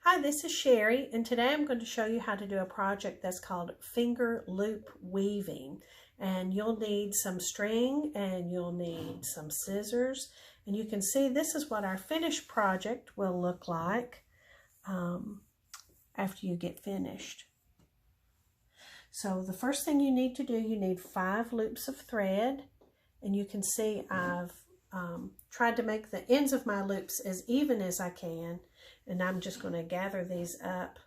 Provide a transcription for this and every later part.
Hi, this is Sherry, and today I'm going to show you how to do a project that's called finger loop weaving. And you'll need some string and you'll need some scissors. And you can see this is what our finished project will look like after you get finished. So the first thing you need to do, you need 5 loops of thread. And you can see I've tried to make the ends of my loops as even as I can. And I'm just going to gather these up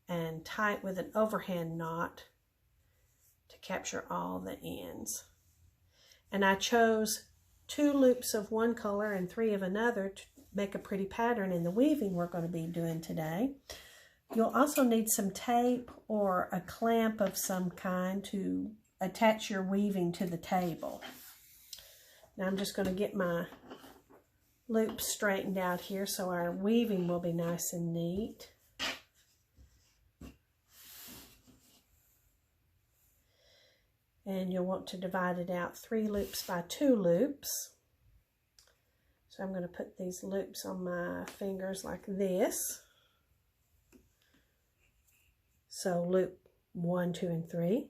and tie it with an overhand knot to capture all the ends. And I chose 2 loops of one color and 3 of another to make a pretty pattern in the weaving we're going to be doing today. You'll also need some tape or a clamp of some kind to attach your weaving to the table. Now I'm just going to get my loops straightened out here so our weaving will be nice and neat. And you'll want to divide it out 3 loops by 2 loops. So I'm going to put these loops on my fingers like this. So loop 1, 2, and 3.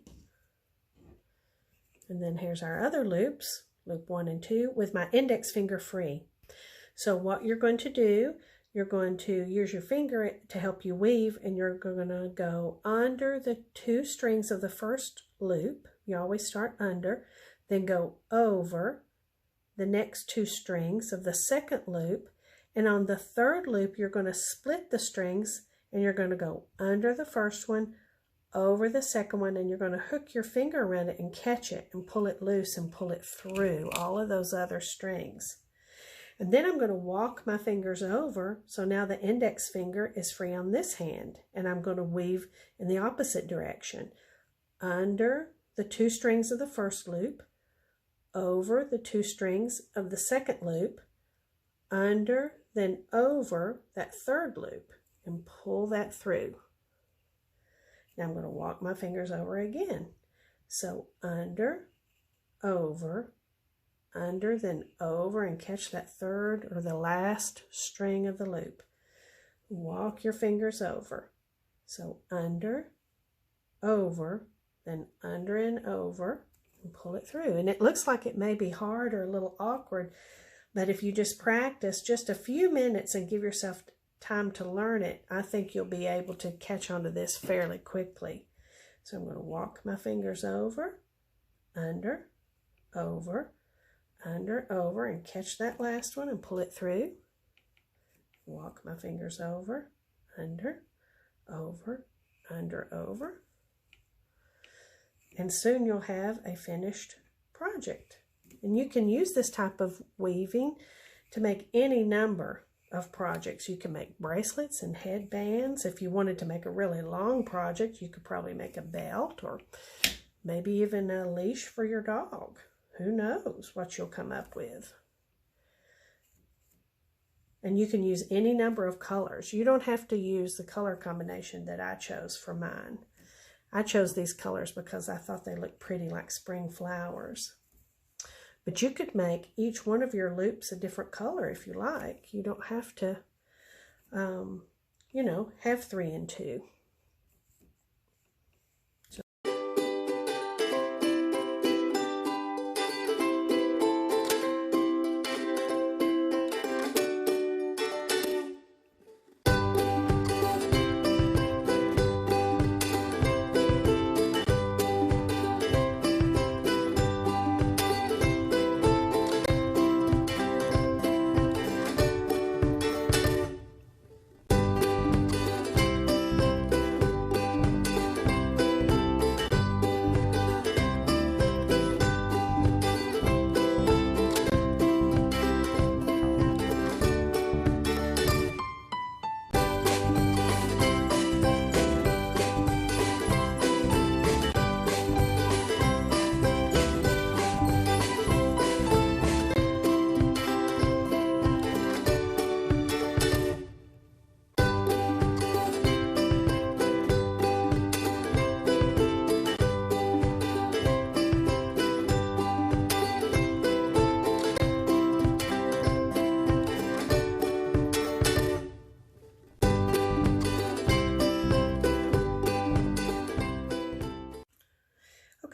And then here's our other loops, loop 1 and 2, with my index finger free. So what you're going to do, you're going to use your finger to help you weave, and you're going to go under the 2 strings of the first loop. You always start under, then go over the next 2 strings of the second loop, and on the third loop you're going to split the strings and you're going to go under the first one, over the second one, and you're going to hook your finger around it and catch it and pull it loose and pull it through all of those other strings. And then I'm going to walk my fingers over, so now the index finger is free on this hand, and I'm going to weave in the opposite direction. Under the 2 strings of the first loop, over the 2 strings of the second loop, under, then over that third loop, and pull that through. Now I'm going to walk my fingers over again. So under, over, under, then over, and catch that third or the last string of the loop. Walk your fingers over. So under, over, then under and over, and pull it through. And it looks like it may be hard or a little awkward, but if you just practice just a few minutes and give yourself time to learn it, I think you'll be able to catch on to this fairly quickly. So I'm going to walk my fingers over, under, over, under, over, and catch that last one and pull it through. Walk my fingers over, under, over, under, over. And soon you'll have a finished project. And you can use this type of weaving to make any number of projects. You can make bracelets and headbands. If you wanted to make a really long project, you could probably make a belt or maybe even a leash for your dog. Who knows what you'll come up with. And you can use any number of colors. You don't have to use the color combination that I chose for mine. I chose these colors because I thought they looked pretty like spring flowers. But you could make each one of your loops a different color if you like. You don't have to, have 3 and 2.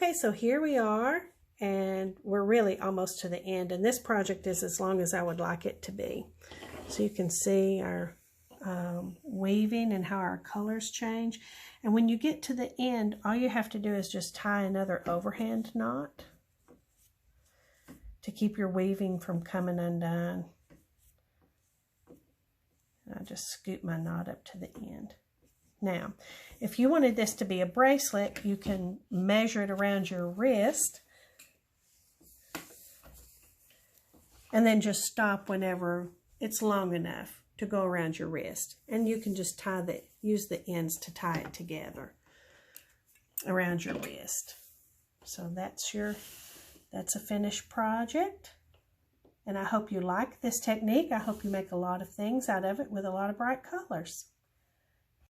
Okay, so here we are, and we're really almost to the end, and this project is as long as I would like it to be. So you can see our weaving and how our colors change. And when you get to the end, all you have to do is just tie another overhand knot to keep your weaving from coming undone. And I just scoop my knot up to the end. Now, if you wanted this to be a bracelet, you can measure it around your wrist and then just stop whenever it's long enough to go around your wrist. And you can just use the ends to tie it together around your wrist. So that's a finished project. And I hope you like this technique. I hope you make a lot of things out of it with a lot of bright colors.